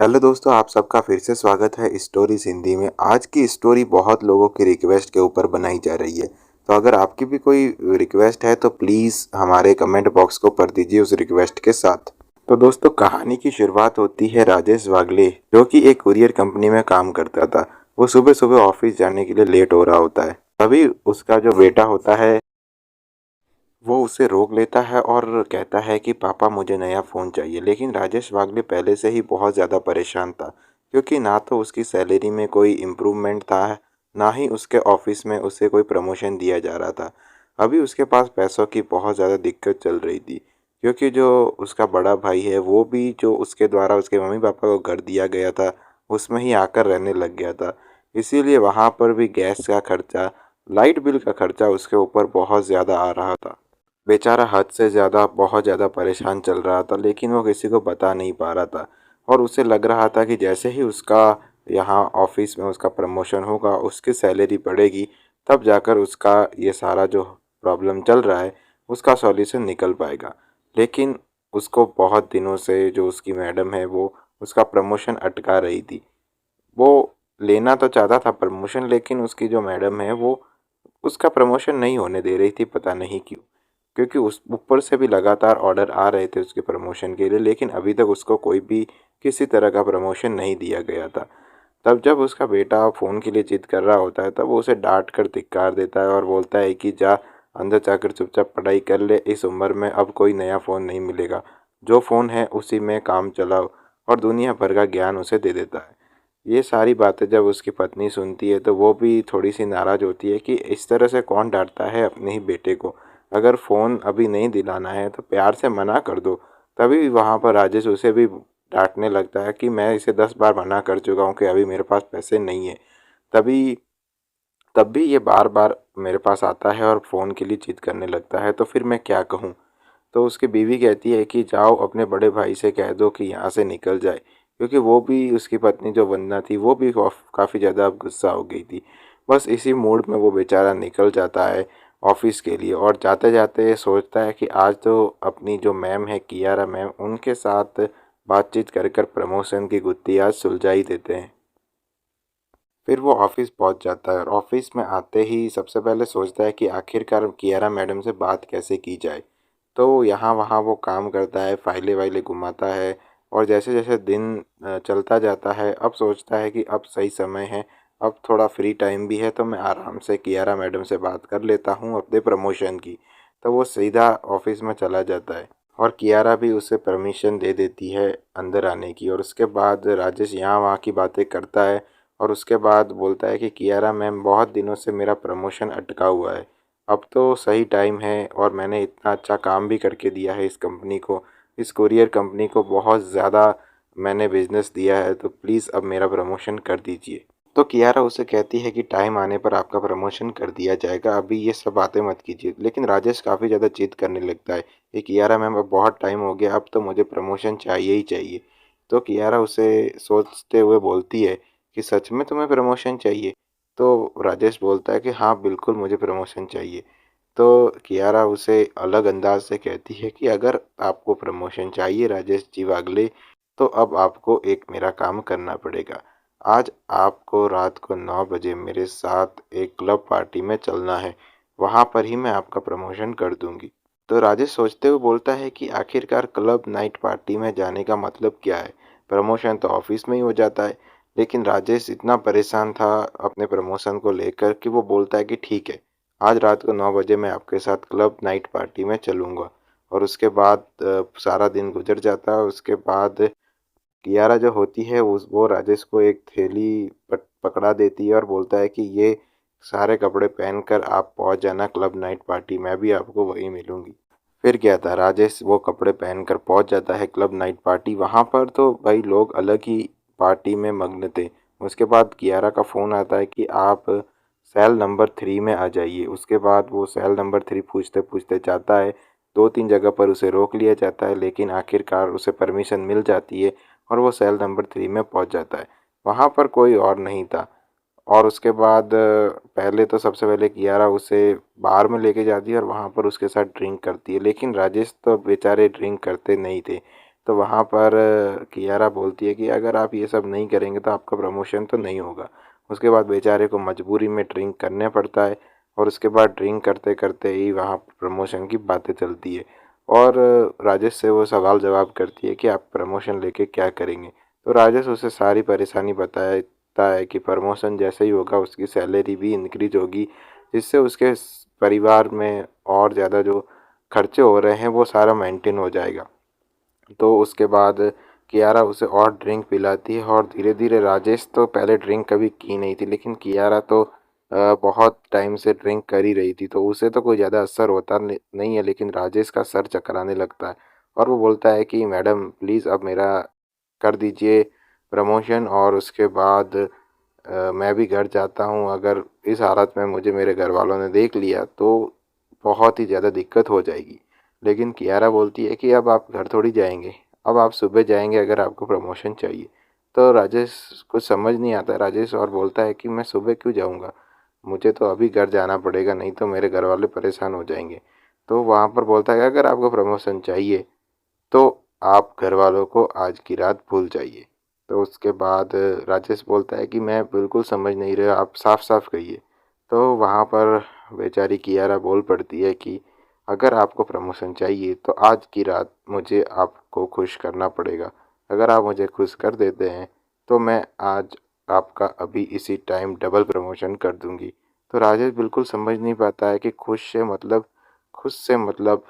Hello दोस्तों, आप सबका फिर से स्वागत है स्टोरीज हिंदी में। आज की स्टोरी बहुत लोगों की रिक्वेस्ट के ऊपर बनाई जा रही है। तो अगर आपकी भी कोई रिक्वेस्ट है तो प्लीज़ हमारे कमेंट बॉक्स को भर दीजिए उस रिक्वेस्ट के साथ। तो दोस्तों, कहानी की शुरुआत होती है राजेश वागले, जो कि एक कुरियर कंपनी में काम करता था। वो सुबह सुबह ऑफिस जाने के लिए लेट हो रहा होता है। तभी उसका जो बेटा होता है वो उसे रोक लेता है और कहता है कि पापा मुझे नया फ़ोन चाहिए। लेकिन राजेश वागले पहले से ही बहुत ज़्यादा परेशान था, क्योंकि ना तो उसकी सैलरी में कोई इम्प्रूवमेंट था, ना ही उसके ऑफिस में उसे कोई प्रमोशन दिया जा रहा था। अभी उसके पास पैसों की बहुत ज़्यादा दिक्कत चल रही थी, क्योंकि जो उसका बड़ा भाई है वो भी जो उसके द्वारा उसके मम्मी पापा को घर दिया गया था उसमें ही आकर रहने लग गया था। इसीलिए वहाँ पर भी गैस का खर्चा, लाइट बिल का खर्चा उसके ऊपर बहुत ज़्यादा आ रहा था। बेचारा हद से ज़्यादा बहुत ज़्यादा परेशान चल रहा था, लेकिन वो किसी को बता नहीं पा रहा था। और उसे लग रहा था कि जैसे ही उसका यहाँ ऑफिस में उसका प्रमोशन होगा, उसकी सैलरी बढ़ेगी, तब जाकर उसका ये सारा जो प्रॉब्लम चल रहा है उसका सॉल्यूशन निकल पाएगा। लेकिन उसको बहुत दिनों से जो उसकी मैडम है वो उसका प्रमोशन अटका रही थी। वो लेना तो चाहता था प्रमोशन, लेकिन उसकी जो मैडम है वो उसका प्रमोशन नहीं होने दे रही थी, पता नहीं क्यों। क्योंकि उस ऊपर से भी लगातार ऑर्डर आ रहे थे उसके प्रमोशन के लिए, लेकिन अभी तक उसको कोई भी किसी तरह का प्रमोशन नहीं दिया गया था। तब जब उसका बेटा फ़ोन के लिए जिद कर रहा होता है, तब वो उसे डांट कर धिक्कार देता है और बोलता है कि जा अंदर जाकर चुपचाप पढ़ाई कर ले, इस उम्र में अब कोई नया फ़ोन नहीं मिलेगा, जो फ़ोन है उसी में काम चलाओ। और दुनिया भर का ज्ञान उसे दे देता है। ये सारी बातें जब उसकी पत्नी सुनती है तो वो भी थोड़ी सी नाराज़ होती है कि इस तरह से कौन डांटता है अपने ही बेटे को। अगर फ़ोन अभी नहीं दिलाना है तो प्यार से मना कर दो। तभी वहाँ पर राजेश उसे भी डांटने लगता है कि मैं इसे 10 बार मना कर चुका हूँ कि अभी मेरे पास पैसे नहीं है। तभी तब भी ये बार बार मेरे पास आता है और फ़ोन के लिए जिद करने लगता है, तो फिर मैं क्या कहूँ। तो उसकी बीवी कहती है कि जाओ अपने बड़े भाई से कह दो कि यहाँ से निकल जाए, क्योंकि वो भी उसकी पत्नी जो वंदना थी वो भी काफ़ी ज़्यादा अब गुस्सा हो गई थी। बस इसी मूड में वो बेचारा निकल जाता है ऑफिस के लिए, और जाते जाते सोचता है कि आज तो अपनी जो मैम है कियारा मैम, उनके साथ बातचीत कर कर प्रमोशन की गुत्थी आज सुलझा ही देते हैं। फिर वो ऑफिस पहुंच जाता है और ऑफिस में आते ही सबसे पहले सोचता है कि आखिरकार कियारा मैडम से बात कैसे की जाए। तो यहाँ वहाँ वो काम करता है, फाइलें वाइलें घुमाता है। और जैसे जैसे दिन चलता जाता है, अब सोचता है कि अब सही समय है, अब थोड़ा फ्री टाइम भी है, तो मैं आराम से कियारा मैडम से बात कर लेता हूँ अपने प्रमोशन की। तो वो सीधा ऑफिस में चला जाता है और कियारा भी उसे परमिशन दे देती है अंदर आने की। और उसके बाद राजेश यहाँ वहाँ की बातें करता है और उसके बाद बोलता है कि कियारा मैम, बहुत दिनों से मेरा प्रमोशन अटका हुआ है, अब तो सही टाइम है और मैंने इतना अच्छा काम भी करके दिया है इस कंपनी को, इस कुरियर कंपनी को बहुत ज़्यादा मैंने बिजनेस दिया है, तो प्लीज़ अब मेरा प्रमोशन कर दीजिए। तो कियारा उसे कहती है कि टाइम आने पर आपका प्रमोशन कर दिया जाएगा, अभी ये सब बातें मत कीजिए। लेकिन राजेश काफ़ी ज़्यादा जिद करने लगता है कि कियारा मैम, अब बहुत टाइम हो गया, अब तो मुझे प्रमोशन चाहिए ही चाहिए। तो कियारा उसे सोचते हुए बोलती है कि सच में तुम्हें प्रमोशन चाहिए? तो राजेश बोलता है कि हाँ बिल्कुल, मुझे प्रमोशन चाहिए। तो कियारा उसे अलग अंदाज से कहती है कि अगर आपको प्रमोशन चाहिए राजेश जी वागले, तो अब आपको एक मेरा काम करना पड़ेगा। आज आपको रात को 9 बजे मेरे साथ एक क्लब पार्टी में चलना है, वहाँ पर ही मैं आपका प्रमोशन कर दूंगी। तो राजेश सोचते हुए बोलता है कि आखिरकार क्लब नाइट पार्टी में जाने का मतलब क्या है, प्रमोशन तो ऑफिस में ही हो जाता है। लेकिन राजेश इतना परेशान था अपने प्रमोशन को लेकर कि वो बोलता है कि ठीक है, आज रात को 9 बजे मैं आपके साथ क्लब नाइट पार्टी में चलूँगा। और उसके बाद सारा दिन गुजर जाता है। उसके बाद कियारा जो होती है उस वो राजेश को एक थैली पकड़ा देती है और बोलता है कि ये सारे कपड़े पहनकर आप पहुंच जाना क्लब नाइट पार्टी, मैं भी आपको वहीं मिलूंगी। फिर क्या था, राजेश वो कपड़े पहनकर पहुंच जाता है क्लब नाइट पार्टी। वहां पर तो भाई लोग अलग ही पार्टी में मग्न थे। उसके बाद कियारा का फ़ोन आता है कि आप सेल नंबर 3 में आ जाइए। उसके बाद वो सेल नंबर 3 पूछते पूछते जाता है। 2-3 जगह पर उसे रोक लिया जाता है, लेकिन आखिरकार उसे परमिशन मिल जाती है और वो सेल नंबर 3 में पहुंच जाता है। वहाँ पर कोई और नहीं था। और उसके बाद पहले तो सबसे पहले कियारा उसे बार में लेके जाती है और वहाँ पर उसके साथ ड्रिंक करती है, लेकिन राजेश तो बेचारे ड्रिंक करते नहीं थे। तो वहाँ पर कियारा बोलती है कि अगर आप ये सब नहीं करेंगे तो आपका प्रमोशन तो नहीं होगा। उसके बाद बेचारे को मजबूरी में ड्रिंक करने पड़ता है और उसके बाद ड्रिंक करते करते ही वहाँ प्रमोशन की बातें चलती है और राजेश से वो सवाल जवाब करती है कि आप प्रमोशन लेके क्या करेंगे। तो राजेश उसे सारी परेशानी बताता है कि प्रमोशन जैसे ही होगा उसकी सैलरी भी इंक्रीज होगी, जिससे उसके परिवार में और ज़्यादा जो खर्चे हो रहे हैं वो सारा मेंटेन हो जाएगा। तो उसके बाद कियारा उसे और ड्रिंक पिलाती है और धीरे धीरे राजेश तो पहले ड्रिंक कभी की नहीं थी, लेकिन कियारा तो बहुत टाइम से ड्रिंक कर ही रही थी, तो उसे तो कोई ज़्यादा असर होता नहीं है, लेकिन राजेश का सर चकराने लगता है और वो बोलता है कि मैडम प्लीज़ अब मेरा कर दीजिए प्रमोशन और उसके बाद मैं भी घर जाता हूँ। अगर इस हालत में मुझे मेरे घर वालों ने देख लिया तो बहुत ही ज़्यादा दिक्कत हो जाएगी। लेकिन कियारा बोलती है कि अब आप घर थोड़ी जाएंगे, अब आप सुबह जाएंगे अगर आपको प्रमोशन चाहिए। तो राजेश कुछ समझ नहीं आता, राजेश और बोलता है कि मैं सुबह क्यों जाऊंगा, मुझे तो अभी घर जाना पड़ेगा, नहीं तो मेरे घर वाले परेशान हो जाएंगे। तो वहाँ पर बोलता है कि अगर आपको प्रमोशन चाहिए तो आप घर वालों को आज की रात भूल जाइए। तो उसके बाद राजेश बोलता है कि मैं बिल्कुल समझ नहीं रहा, आप साफ साफ कहिए। तो वहाँ पर बेचारी कियारा बोल पड़ती है कि अगर आपको प्रमोशन चाहिए तो आज की रात मुझे आपको खुश करना पड़ेगा। अगर आप मुझे खुश कर देते हैं तो मैं आज आपका अभी इसी टाइम डबल प्रमोशन कर दूंगी। तो राजेश बिल्कुल समझ नहीं पाता है कि खुश से मतलब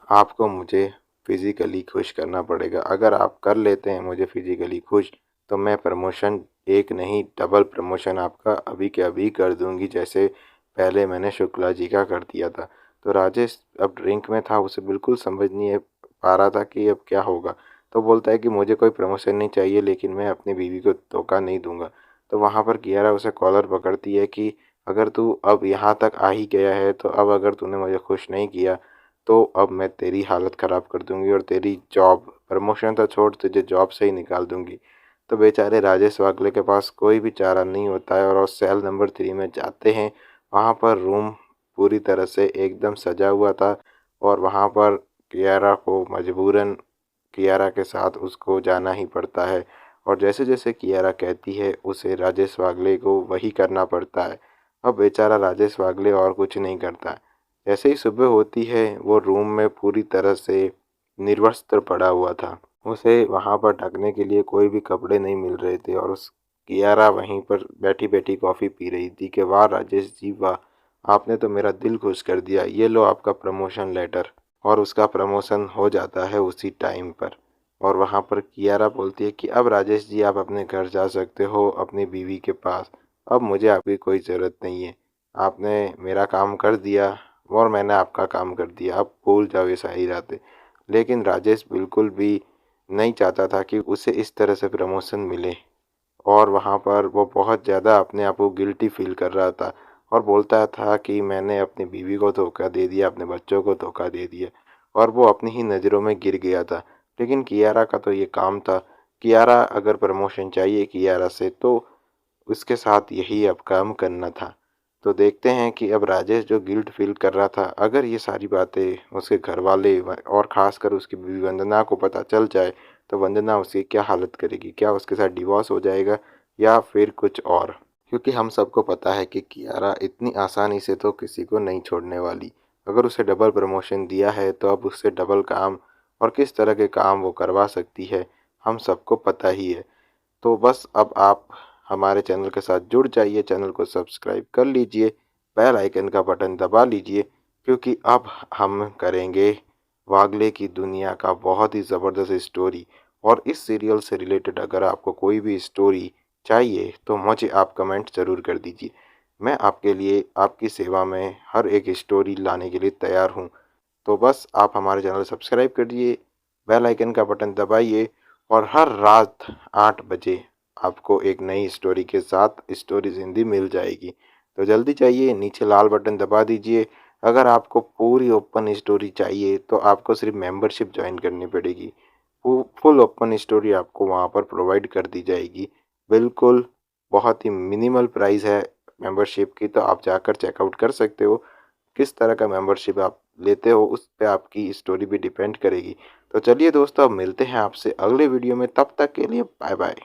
आपको मुझे फिज़िकली खुश करना पड़ेगा। अगर आप कर लेते हैं मुझे फिज़िकली खुश तो मैं प्रमोशन एक नहीं डबल प्रमोशन आपका अभी के अभी कर दूंगी, जैसे पहले मैंने शुक्ला जी का कर दिया था। तो राजेश अब ड्रिंक में था, उसे बिल्कुल समझ नहीं पा रहा था कि अब क्या होगा। तो बोलता है कि मुझे कोई प्रमोशन नहीं चाहिए, लेकिन मैं अपनी बीवी को धोखा नहीं दूंगा। तो वहाँ पर कियारा उसे कॉलर पकड़ती है कि अगर तू अब यहाँ तक आ ही गया है तो अब अगर तूने मुझे खुश नहीं किया तो अब मैं तेरी हालत ख़राब कर दूंगी और तेरी जॉब, प्रमोशन तो छोड़, तुझे जॉब से ही निकाल दूंगी। तो बेचारे राजेश वागले के पास कोई भी चारा नहीं होता है और वो सेल नंबर 3 में जाते हैं। वहाँ पर रूम पूरी तरह से एकदम सजा हुआ था और वहाँ पर कियारा को मजबूरन कियारा के साथ उसको जाना ही पड़ता है और जैसे जैसे कियारा कहती है उसे राजेश वागले को वही करना पड़ता है। अब बेचारा राजेश वागले और कुछ नहीं करता है। जैसे ही सुबह होती है वो रूम में पूरी तरह से निर्वस्त्र पड़ा हुआ था, उसे वहाँ पर ढकने के लिए कोई भी कपड़े नहीं मिल रहे थे और उस कियारा वहीं पर बैठी बैठी कॉफ़ी पी रही थी कि वाह राजेश जी वाह, आपने तो मेरा दिल खुश कर दिया, ये लो आपका प्रमोशन लेटर। और उसका प्रमोशन हो जाता है उसी टाइम पर। और वहाँ पर कियारा बोलती है कि अब राजेश जी आप अपने घर जा सकते हो अपनी बीवी के पास, अब मुझे आपकी कोई ज़रूरत नहीं है, आपने मेरा काम कर दिया और मैंने आपका काम कर दिया, अब भूल जाओ ये सारी रातें। लेकिन राजेश बिल्कुल भी नहीं चाहता था कि उसे इस तरह से प्रमोशन मिले और वहाँ पर वो बहुत ज़्यादा अपने आप को गिल्टी फील कर रहा था और बोलता था कि मैंने अपनी बीवी को धोखा दे दिया, अपने बच्चों को धोखा दे दिया और वो अपनी ही नज़रों में गिर गया था। लेकिन कियारा का तो ये काम था, कियारा अगर प्रमोशन चाहिए कियारा से तो उसके साथ यही अब काम करना था। तो देखते हैं कि अब राजेश जो गिल्ट फील कर रहा था, अगर ये सारी बातें उसके घर वाले और ख़ासकर उसकी बीवी वंदना को पता चल जाए तो वंदना उसकी क्या हालत करेगी, क्या उसके साथ डिवोर्स हो जाएगा या फिर कुछ और। क्योंकि हम सबको पता है कि कियारा इतनी आसानी से तो किसी को नहीं छोड़ने वाली। अगर उसे डबल प्रमोशन दिया है तो अब उससे डबल काम और किस तरह के काम वो करवा सकती है हम सबको पता ही है। तो बस अब आप हमारे चैनल के साथ जुड़ जाइए, चैनल को सब्सक्राइब कर लीजिए, बेल आइकन का बटन दबा लीजिए, क्योंकि अब हम करेंगे वागले की दुनिया का बहुत ही ज़बरदस्त स्टोरी। और इस सीरियल से रिलेटेड अगर आपको कोई भी स्टोरी चाहिए तो मुझे आप कमेंट ज़रूर कर दीजिए। मैं आपके लिए आपकी सेवा में हर एक स्टोरी लाने के लिए तैयार हूँ। तो बस आप हमारे चैनल सब्सक्राइब करिए, बेल आइकन का बटन दबाइए और हर रात 8 बजे आपको एक नई स्टोरी के साथ स्टोरीज़ हिंदी मिल जाएगी। तो जल्दी चाहिए, नीचे लाल बटन दबा दीजिए। अगर आपको पूरी ओपन स्टोरी चाहिए तो आपको सिर्फ मेंबरशिप ज्वाइन करनी पड़ेगी। फुल ओपन स्टोरी आपको वहाँ पर प्रोवाइड कर दी जाएगी। बिल्कुल बहुत ही मिनिमल प्राइस है मेंबरशिप की, तो आप जाकर चेकआउट कर सकते हो। किस तरह का मेंबरशिप आप लेते हो उस पे आपकी स्टोरी भी डिपेंड करेगी। तो चलिए दोस्तों, अब मिलते हैं आपसे अगले वीडियो में, तब तक के लिए बाय बाय।